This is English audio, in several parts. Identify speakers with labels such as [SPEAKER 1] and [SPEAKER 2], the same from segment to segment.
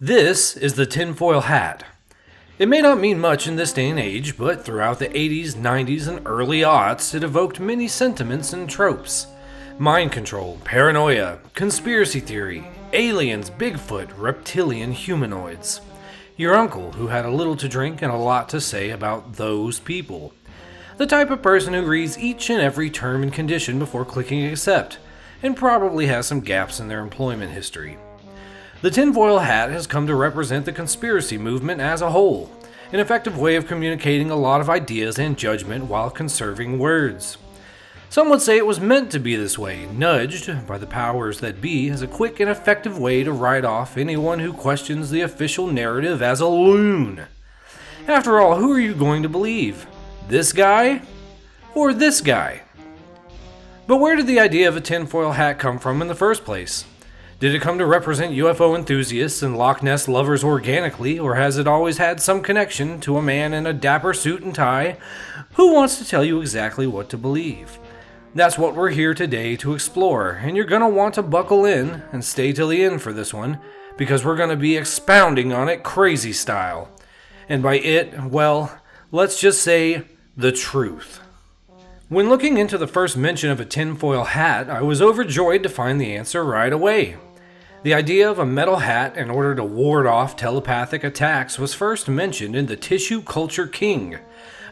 [SPEAKER 1] This is the tinfoil hat. It may not mean much in this day and age, but throughout the 80s, 90s, and early aughts, it evoked many sentiments and tropes. Mind control, paranoia, conspiracy theory, aliens, Bigfoot, reptilian humanoids. Your uncle who had a little to drink and a lot to say about those people. The type of person who reads each and every term and condition before clicking accept, and probably has some gaps in their employment history. The tinfoil hat has come to represent the conspiracy movement as a whole, an effective way of communicating a lot of ideas and judgment while conserving words. Some would say it was meant to be this way, nudged by the powers that be as a quick and effective way to write off anyone who questions the official narrative as a loon. After all, who are you going to believe? This guy? Or this guy? But where did the idea of a tinfoil hat come from in the first place? Did it come to represent UFO enthusiasts and Loch Ness lovers organically, or has it always had some connection to a man in a dapper suit and tie who wants to tell you exactly what to believe? That's what we're here today to explore, and you're going to want to buckle in and stay till the end for this one, because we're going to be expounding on it crazy style. And by it, well, let's just say the truth. When looking into the first mention of a tinfoil hat, I was overjoyed to find the answer right away. The idea of a metal hat in order to ward off telepathic attacks was first mentioned in The Tissue Culture King,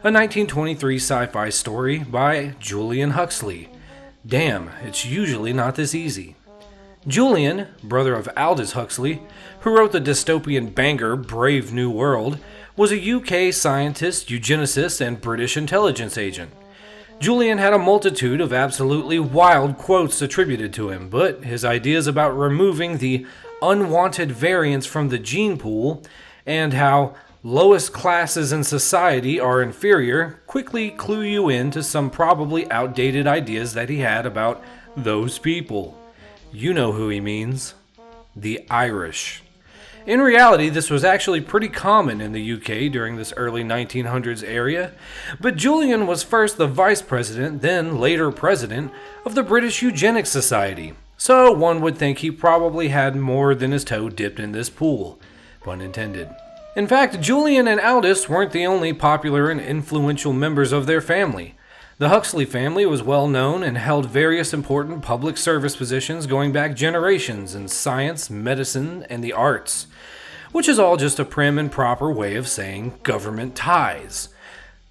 [SPEAKER 1] a 1923 sci-fi story by Julian Huxley. Damn, it's usually not this easy. Julian, brother of Aldous Huxley, who wrote the dystopian banger Brave New World, was a UK scientist, eugenicist, and British intelligence agent. Julian had a multitude of absolutely wild quotes attributed to him, but his ideas about removing the unwanted variants from the gene pool and how lowest classes in society are inferior quickly clue you in to some probably outdated ideas that he had about those people. You know who he means. The Irish. In reality, this was actually pretty common in the UK during this early 1900s area, but Julian was first the vice president, then later president, of the British Eugenics Society, so one would think he probably had more than his toe dipped in this pool, pun intended. In fact, Julian and Aldous weren't the only popular and influential members of their family. The Huxley family was well known and held various important public service positions going back generations in science, medicine, and the arts, which is all just a prim and proper way of saying government ties.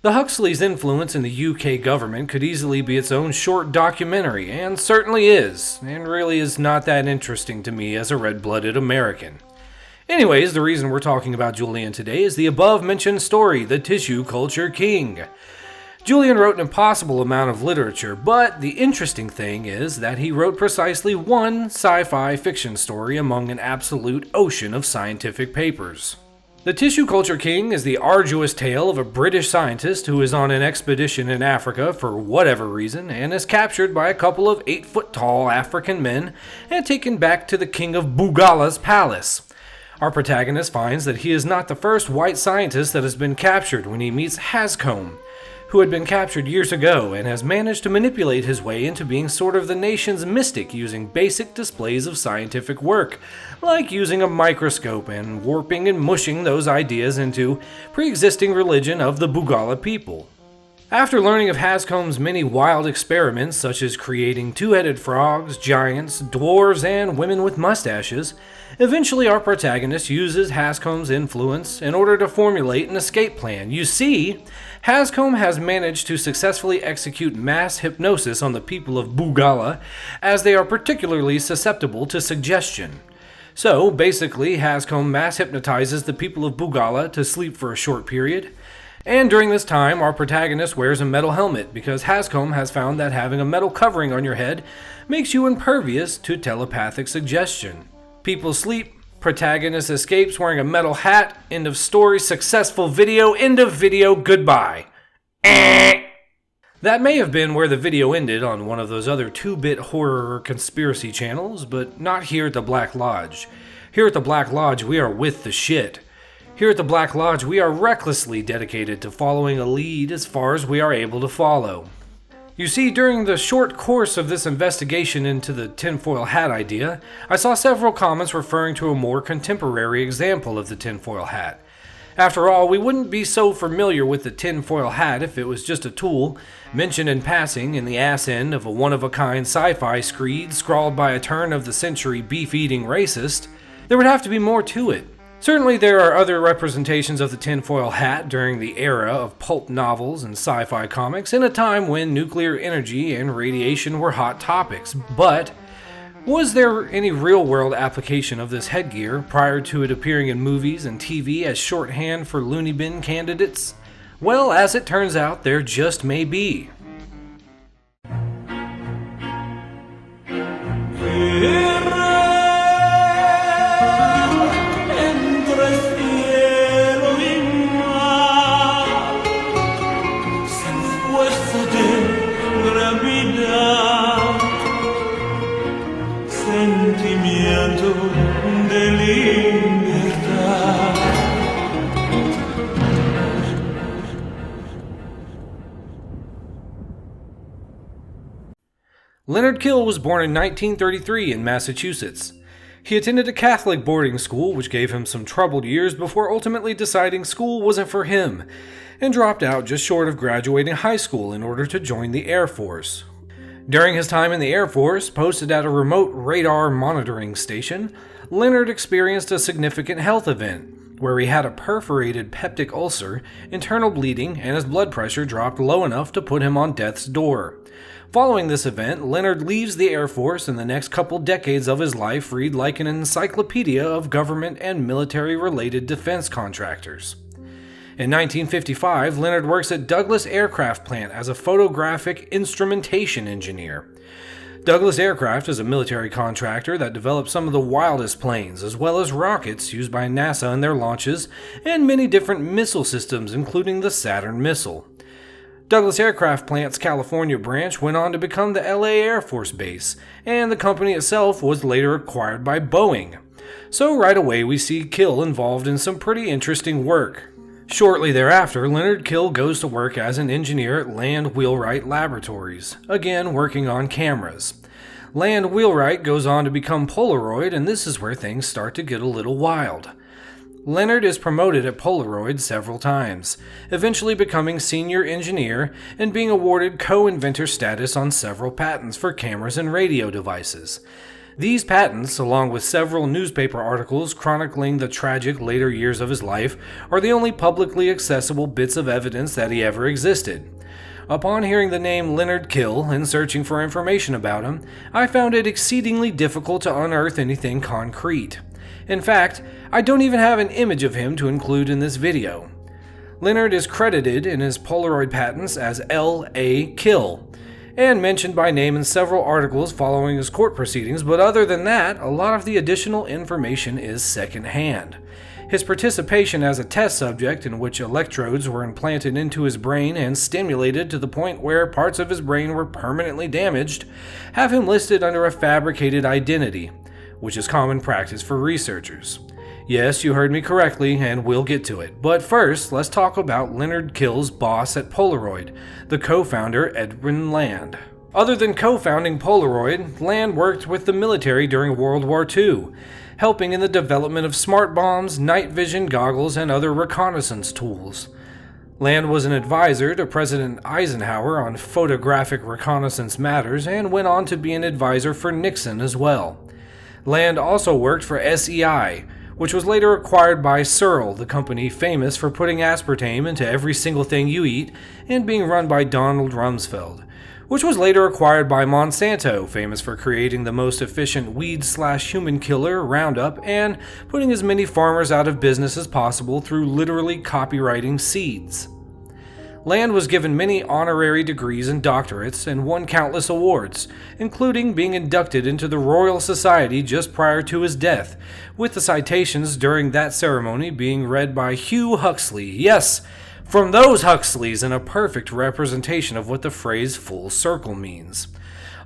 [SPEAKER 1] The Huxleys' influence in the UK government could easily be its own short documentary, and certainly is, and really is not that interesting to me as a red-blooded American. Anyways, the reason we're talking about Julian today is the above-mentioned story, The Tissue Culture King. Julian wrote an impossible amount of literature, but the interesting thing is that he wrote precisely one sci-fi fiction story among an absolute ocean of scientific papers. The Tissue Culture King is the arduous tale of a British scientist who is on an expedition in Africa for whatever reason and is captured by a couple of 8-foot-tall African men and taken back to the King of Bugala's palace. Our protagonist finds that he is not the first white scientist that has been captured when he meets Hascomb, who had been captured years ago and has managed to manipulate his way into being sort of the nation's mystic using basic displays of scientific work, like using a microscope and warping and mushing those ideas into pre-existing religion of the Bugala people. After learning of Hascomb's many wild experiments, such as creating two-headed frogs, giants, dwarves, and women with mustaches, eventually our protagonist uses Hascomb's influence in order to formulate an escape plan. You see, Hascomb has managed to successfully execute mass hypnosis on the people of Bugala, as they are particularly susceptible to suggestion. So, basically, Hascomb mass hypnotizes the people of Bugala to sleep for a short period, and during this time, our protagonist wears a metal helmet because Hascomb has found that having a metal covering on your head makes you impervious to telepathic suggestion. People sleep, protagonist escapes wearing a metal hat, end of story, successful video, end of video, goodbye. That may have been where the video ended on one of those other 2-bit horror conspiracy channels, but not here at the Black Lodge. Here at the Black Lodge, we are with the shit. Here at the Black Lodge, we are recklessly dedicated to following a lead as far as we are able to follow. You see, during the short course of this investigation into the tinfoil hat idea, I saw several comments referring to a more contemporary example of the tinfoil hat. After all, we wouldn't be so familiar with the tinfoil hat if it was just a tool, mentioned in passing in the ass end of a one-of-a-kind sci-fi screed scrawled by a turn-of-the-century beef-eating racist. There would have to be more to it. Certainly there are other representations of the tinfoil hat during the era of pulp novels and sci-fi comics in a time when nuclear energy and radiation were hot topics, but was there any real-world application of this headgear prior to it appearing in movies and TV as shorthand for loony bin candidates? Well, as it turns out, there just may be. Leonard Kill was born in 1933 in Massachusetts. He attended a Catholic boarding school, which gave him some troubled years before ultimately deciding school wasn't for him, and dropped out just short of graduating high school in order to join the Air Force. During his time in the Air Force, posted at a remote radar monitoring station, Leonard experienced a significant health event, where he had a perforated peptic ulcer, internal bleeding, and his blood pressure dropped low enough to put him on death's door. Following this event, Leonard leaves the Air Force, and the next couple decades of his life read like an encyclopedia of government and military-related defense contractors. In 1955, Leonard works at Douglas Aircraft Plant as a photographic instrumentation engineer. Douglas Aircraft is a military contractor that develops some of the wildest planes, as well as rockets used by NASA in their launches, and many different missile systems, including the Saturn missile. Douglas Aircraft Plant's California branch went on to become the LA Air Force Base, and the company itself was later acquired by Boeing. So right away we see Kill involved in some pretty interesting work. Shortly thereafter, Leonard Kill goes to work as an engineer at Land Wheelwright Laboratories, again working on cameras. Land Wheelwright goes on to become Polaroid, and this is where things start to get a little wild. Leonard is promoted at Polaroid several times, eventually becoming senior engineer and being awarded co-inventor status on several patents for cameras and radio devices. These patents, along with several newspaper articles chronicling the tragic later years of his life, are the only publicly accessible bits of evidence that he ever existed. Upon hearing the name Leonard Kill and searching for information about him, I found it exceedingly difficult to unearth anything concrete. In fact, I don't even have an image of him to include in this video. Leonard is credited in his Polaroid patents as L.A. Kill, and mentioned by name in several articles following his court proceedings, but other than that, a lot of the additional information is secondhand. His participation as a test subject in which electrodes were implanted into his brain and stimulated to the point where parts of his brain were permanently damaged have him listed under a fabricated identity, which is common practice for researchers. Yes, you heard me correctly, and we'll get to it. But first, let's talk about Leonard Kill's boss at Polaroid, the co-founder Edwin Land. Other than co-founding Polaroid, Land worked with the military during World War II, helping in the development of smart bombs, night vision goggles, and other reconnaissance tools. Land was an advisor to President Eisenhower on photographic reconnaissance matters and went on to be an advisor for Nixon as well. Land also worked for SEI, which was later acquired by Searle, the company famous for putting aspartame into every single thing you eat and being run by Donald Rumsfeld, which was later acquired by Monsanto, famous for creating the most efficient weed/human killer, Roundup, and putting as many farmers out of business as possible through literally copywriting seeds. Land was given many honorary degrees and doctorates and won countless awards, including being inducted into the Royal Society just prior to his death, with the citations during that ceremony being read by Hugh Huxley. Yes, from those Huxleys, in a perfect representation of what the phrase full circle means.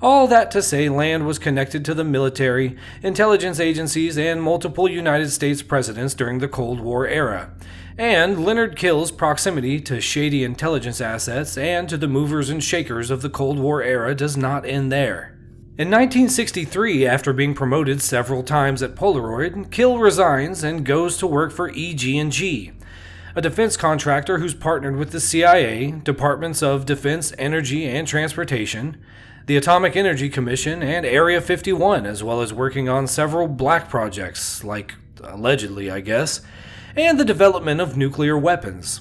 [SPEAKER 1] All that to say, Land was connected to the military, intelligence agencies, and multiple United States presidents during the Cold War era. And Leonard Kill's proximity to shady intelligence assets and to the movers and shakers of the Cold War era does not end there. In 1963, after being promoted several times at Polaroid, Kill resigns and goes to work for EG&G, a defense contractor who's partnered with the CIA, Departments of Defense, Energy, and Transportation, the Atomic Energy Commission, and Area 51, as well as working on several black projects, like, allegedly, I guess, and the development of nuclear weapons.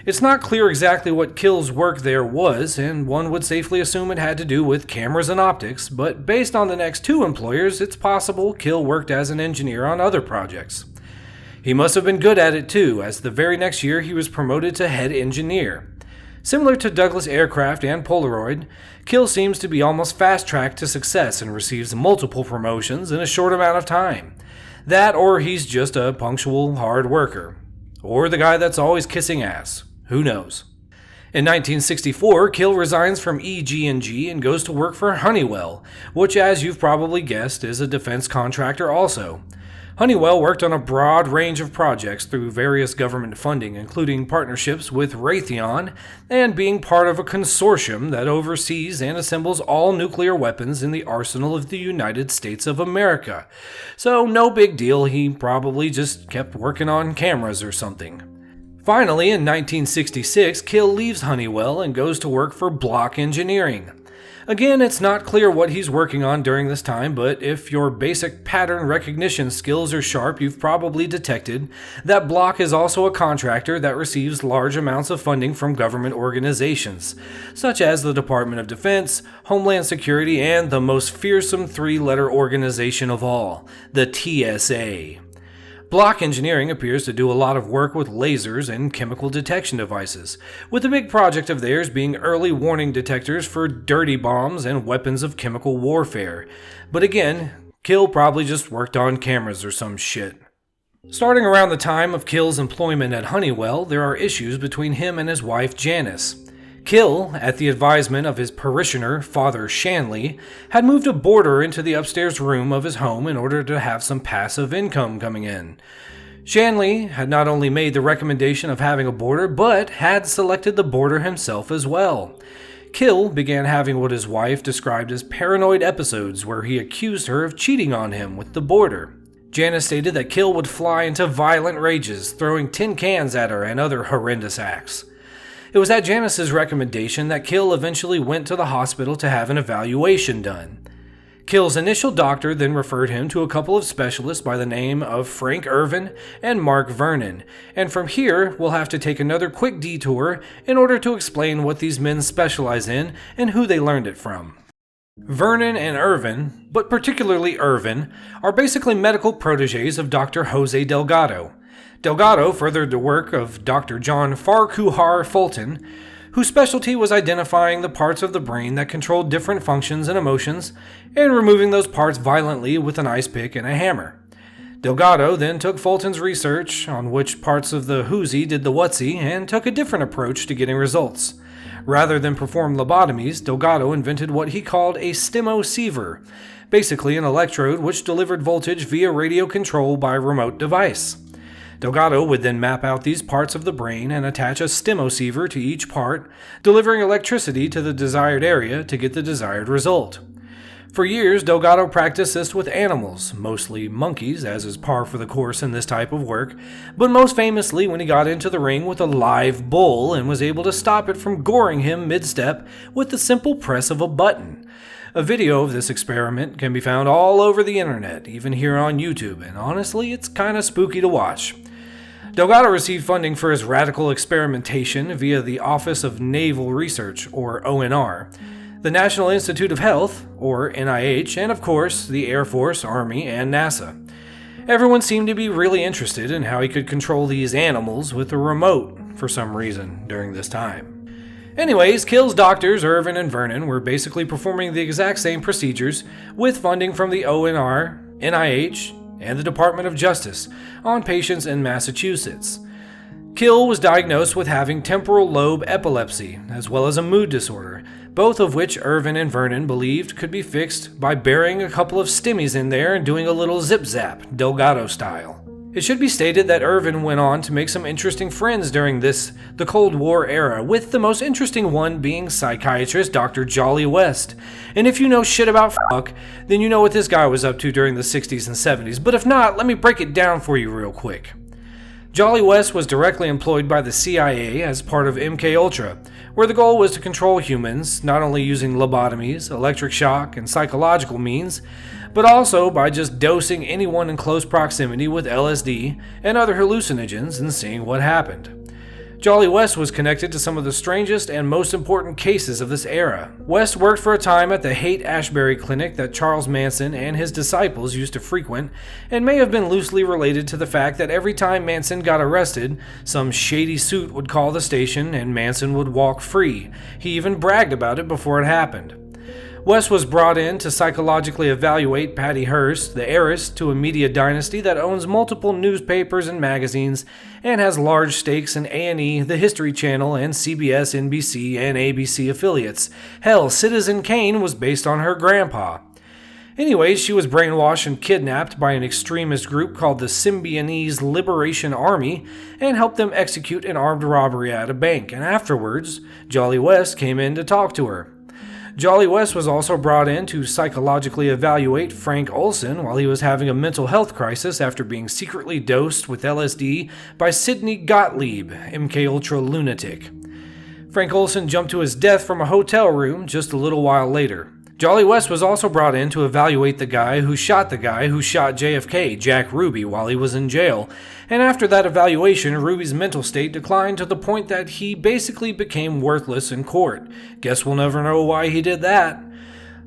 [SPEAKER 1] It's not clear exactly what Kill's work there was, and one would safely assume it had to do with cameras and optics, but based on the next two employers, it's possible Kill worked as an engineer on other projects. He must have been good at it too, as the very next year he was promoted to head engineer. Similar to Douglas Aircraft and Polaroid, Kill seems to be almost fast-tracked to success and receives multiple promotions in a short amount of time. That, or he's just a punctual, hard worker. Or the guy that's always kissing ass. Who knows? In 1964, Kill resigns from EG&G and goes to work for Honeywell, which, as you've probably guessed, is a defense contractor also. Honeywell worked on a broad range of projects through various government funding, including partnerships with Raytheon and being part of a consortium that oversees and assembles all nuclear weapons in the arsenal of the United States of America. So no big deal, he probably just kept working on cameras or something. Finally, in 1966, Kill leaves Honeywell and goes to work for Block Engineering. Again, it's not clear what he's working on during this time, but if your basic pattern recognition skills are sharp, you've probably detected that Block is also a contractor that receives large amounts of funding from government organizations, such as the Department of Defense, Homeland Security, and the most fearsome three-letter organization of all, the TSA. Block Engineering appears to do a lot of work with lasers and chemical detection devices, with a big project of theirs being early warning detectors for dirty bombs and weapons of chemical warfare. But again, Kill probably just worked on cameras or some shit. Starting around the time of Kill's employment at Honeywell, there are issues between him and his wife Janice. Kill, at the advisement of his parishioner, Father Shanley, had moved a boarder into the upstairs room of his home in order to have some passive income coming in. Shanley had not only made the recommendation of having a boarder, but had selected the boarder himself as well. Kill began having what his wife described as paranoid episodes where he accused her of cheating on him with the boarder. Janice stated that Kill would fly into violent rages, throwing tin cans at her and other horrendous acts. It was at Janice's recommendation that Kill eventually went to the hospital to have an evaluation done. Kill's initial doctor then referred him to a couple of specialists by the name of Frank Irvin and Mark Vernon, and from here we'll have to take another quick detour in order to explain what these men specialize in and who they learned it from. Vernon and Irvin, but particularly Irvin, are basically medical protégés of Dr. Jose Delgado. Delgado furthered the work of Dr. John Farquhar Fulton, whose specialty was identifying the parts of the brain that controlled different functions and emotions, and removing those parts violently with an ice pick and a hammer. Delgado then took Fulton's research on which parts of the whoosy did the whatsy and took a different approach to getting results. Rather than perform lobotomies, Delgado invented what he called a stimoceiver, basically an electrode which delivered voltage via radio control by remote device. Delgado would then map out these parts of the brain and attach a stimoceiver to each part, delivering electricity to the desired area to get the desired result. For years, Delgado practiced this with animals, mostly monkeys, as is par for the course in this type of work, but most famously when he got into the ring with a live bull and was able to stop it from goring him mid-step with the simple press of a button. A video of this experiment can be found all over the internet, even here on YouTube, and honestly, it's kinda spooky to watch. Delgado received funding for his radical experimentation via the Office of Naval Research, or ONR, the National Institute of Health, or NIH, and of course, the Air Force, Army, and NASA. Everyone seemed to be really interested in how he could control these animals with a remote for some reason during this time. Anyways, Kill's doctors, Irvin and Vernon, were basically performing the exact same procedures with funding from the ONR, NIH, and the Department of Justice on patients in Massachusetts. Kill was diagnosed with having temporal lobe epilepsy, as well as a mood disorder, both of which Irvin and Vernon believed could be fixed by burying a couple of stimmies in there and doing a little zip-zap, Delgado style. It should be stated that Irvin went on to make some interesting friends during the Cold War era, with the most interesting one being psychiatrist Dr. Jolly West. And if you know shit about fuck, then you know what this guy was up to during the 60s and 70s, but if not, let me break it down for you real quick. Jolly West was directly employed by the CIA as part of MKUltra, where the goal was to control humans, not only using lobotomies, electric shock, and psychological means, but also by just dosing anyone in close proximity with LSD and other hallucinogens and seeing what happened. Jolly West was connected to some of the strangest and most important cases of this era. West worked for a time at the Haight-Ashbury clinic that Charles Manson and his disciples used to frequent, and may have been loosely related to the fact that every time Manson got arrested, some shady suit would call the station and Manson would walk free. He even bragged about it before it happened. West was brought in to psychologically evaluate Patty Hearst, the heiress to a media dynasty that owns multiple newspapers and magazines and has large stakes in A&E, the History Channel, and CBS, NBC, and ABC affiliates. Hell, Citizen Kane was based on her grandpa. Anyways, she was brainwashed and kidnapped by an extremist group called the Symbionese Liberation Army and helped them execute an armed robbery at a bank, and afterwards, Jolly West came in to talk to her. Jolly West was also brought in to psychologically evaluate Frank Olson while he was having a mental health crisis after being secretly dosed with LSD by Sidney Gottlieb, MKUltra lunatic. Frank Olson jumped to his death from a hotel room just a little while later. Jolly West was also brought in to evaluate the guy who shot JFK, Jack Ruby, while he was in jail, and after that evaluation, Ruby's mental state declined to the point that he basically became worthless in court. Guess we'll never know why he did that.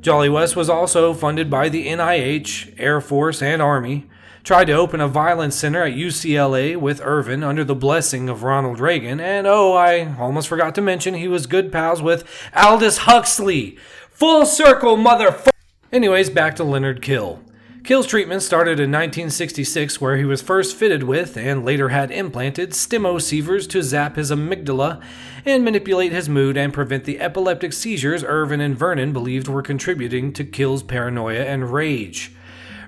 [SPEAKER 1] Jolly West was also funded by the NIH, Air Force, and Army, tried to open a violence center at UCLA with Irvin under the blessing of Ronald Reagan, and I almost forgot to mention he was good pals with Aldous Huxley. Full circle, motherfucker! Anyways, back to Leonard Kill. Kill's treatment started in 1966, where he was first fitted with, and later had implanted, stimosevers to zap his amygdala and manipulate his mood and prevent the epileptic seizures Irvin and Vernon believed were contributing to Kill's paranoia and rage.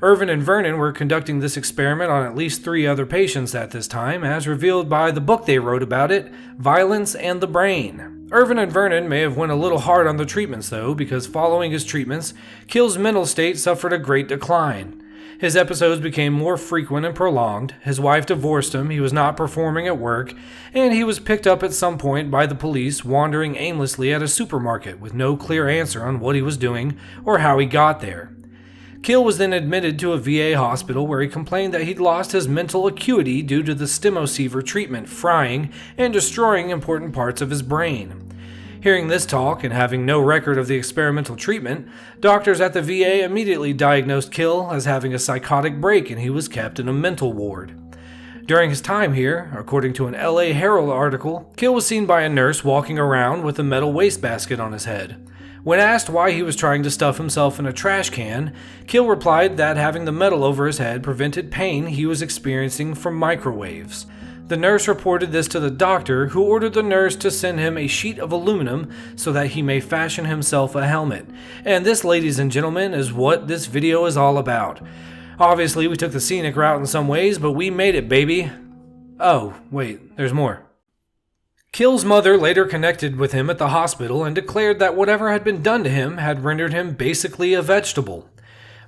[SPEAKER 1] Irvin and Vernon were conducting this experiment on at least 3 other patients at this time, as revealed by the book they wrote about it, Violence and the Brain. Irvin and Vernon may have went a little hard on the treatments though, because following his treatments, Kill's mental state suffered a great decline. His episodes became more frequent and prolonged, his wife divorced him, he was not performing at work, and he was picked up at some point by the police wandering aimlessly at a supermarket with no clear answer on what he was doing or how he got there. Kill was then admitted to a VA hospital where he complained that he'd lost his mental acuity due to the stimosever treatment frying and destroying important parts of his brain. Hearing this talk and having no record of the experimental treatment, doctors at the VA immediately diagnosed Kill as having a psychotic break and he was kept in a mental ward. During his time here, according to an LA Herald article, Kill was seen by a nurse walking around with a metal wastebasket on his head. When asked why he was trying to stuff himself in a trash can, Kill replied that having the metal over his head prevented pain he was experiencing from microwaves. The nurse reported this to the doctor, who ordered the nurse to send him a sheet of aluminum so that he may fashion himself a helmet. And this, ladies and gentlemen, is what this video is all about. Obviously, we took the scenic route in some ways, but we made it, baby. Oh, wait, there's more. Kill's mother later connected with him at the hospital and declared that whatever had been done to him had rendered him basically a vegetable.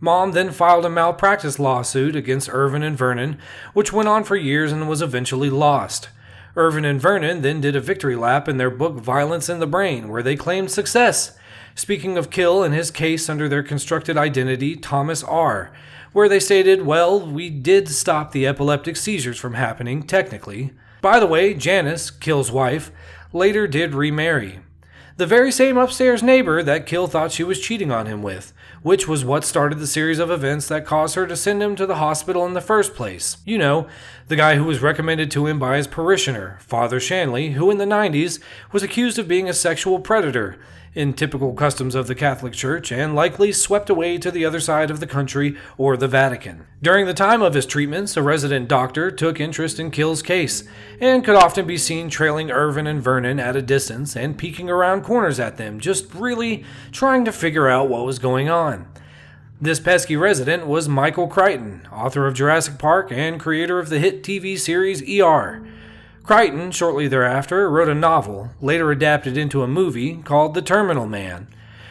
[SPEAKER 1] Mom then filed a malpractice lawsuit against Irvin and Vernon, which went on for years and was eventually lost. Irvin and Vernon then did a victory lap in their book Violence in the Brain, where they claimed success, speaking of Kill and his case under their constructed identity, Thomas R., where they stated, well, we did stop the epileptic seizures from happening, technically. By the way, Janice, Kill's wife, later did remarry. The very same upstairs neighbor that Kill thought she was cheating on him with, which was what started the series of events that caused her to send him to the hospital in the first place. You know, the guy who was recommended to him by his parishioner, Father Shanley, who in the 90s was accused of being a sexual predator. in typical customs of the Catholic Church, and likely swept away to the other side of the country or the Vatican. During the time of his treatments, a resident doctor took interest in Kill's case, and could often be seen trailing Irvin and Vernon at a distance and peeking around corners at them, just really trying to figure out what was going on. This pesky resident was Michael Crichton, author of Jurassic Park and creator of the hit TV series ER. Crichton, shortly thereafter, wrote a novel, later adapted into a movie, called The Terminal Man,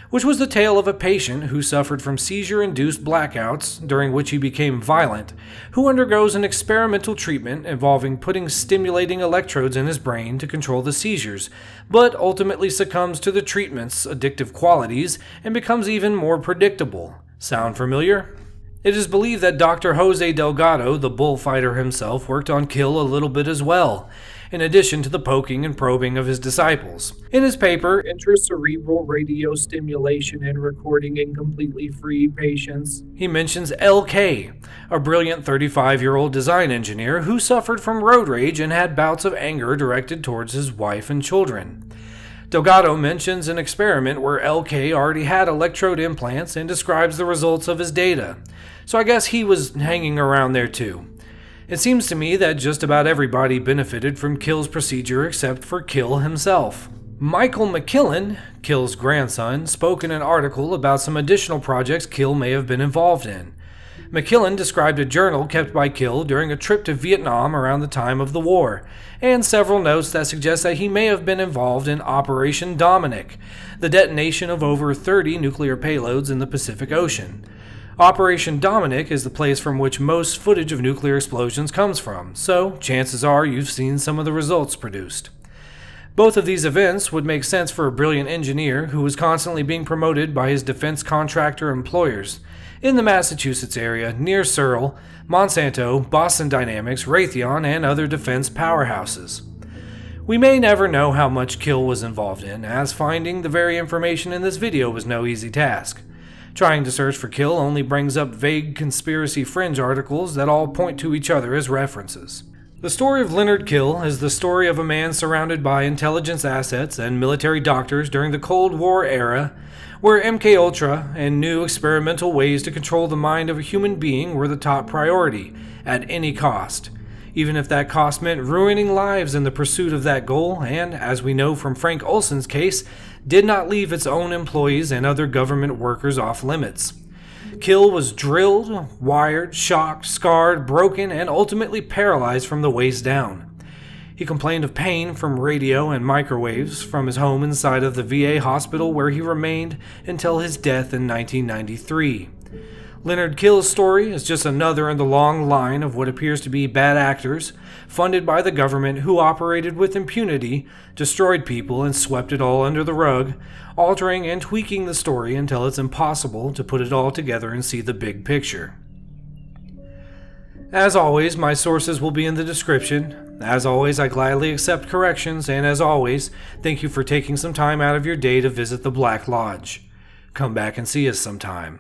[SPEAKER 1] which was the tale of a patient who suffered from seizure-induced blackouts, during which he became violent, who undergoes an experimental treatment involving putting stimulating electrodes in his brain to control the seizures, but ultimately succumbs to the treatment's addictive qualities and becomes even more predictable. Sound familiar? It is believed that Dr. Jose Delgado, the bullfighter himself, worked on Kill a little bit as well, in addition to the poking and probing of his disciples. In his paper, Intracerebral Radiostimulation and Recording in Completely Free Patients, he mentions LK, a brilliant 35-year-old design engineer who suffered from road rage and had bouts of anger directed towards his wife and children. Delgado mentions an experiment where LK already had electrode implants and describes the results of his data, so I guess he was hanging around there too. It seems to me that just about everybody benefited from Kill's procedure except for Kill himself. Michael McKillen, Kill's grandson, spoke in an article about some additional projects Kill may have been involved in. McKillen described a journal kept by Kill during a trip to Vietnam around the time of the war, and several notes that suggest that he may have been involved in Operation Dominic, the detonation of over 30 nuclear payloads in the Pacific Ocean. Operation Dominic is the place from which most footage of nuclear explosions comes from, so chances are you've seen some of the results produced. Both of these events would make sense for a brilliant engineer who was constantly being promoted by his defense contractor employers in the Massachusetts area near Searle, Monsanto, Boston Dynamics, Raytheon, and other defense powerhouses. We may never know how much Kill was involved in, as finding the very information in this video was no easy task. Trying to search for Kill only brings up vague conspiracy fringe articles that all point to each other as references. The story of Leonard Kill is the story of a man surrounded by intelligence assets and military doctors during the Cold War era, where MKUltra and new experimental ways to control the mind of a human being were the top priority, at any cost, even if that cost meant ruining lives in the pursuit of that goal, and, as we know from Frank Olson's case, did not leave its own employees and other government workers off limits. Kill was drilled, wired, shocked, scarred, broken, and ultimately paralyzed from the waist down. He complained of pain from radio and microwaves from his home inside of the VA hospital where he remained until his death in 1993. Leonard Kill's story is just another in the long line of what appears to be bad actors, funded by the government who operated with impunity, destroyed people, and swept it all under the rug, altering and tweaking the story until it's impossible to put it all together and see the big picture. As always, my sources will be in the description. As always, I gladly accept corrections, and as always, thank you for taking some time out of your day to visit the Black Lodge. Come back and see us sometime.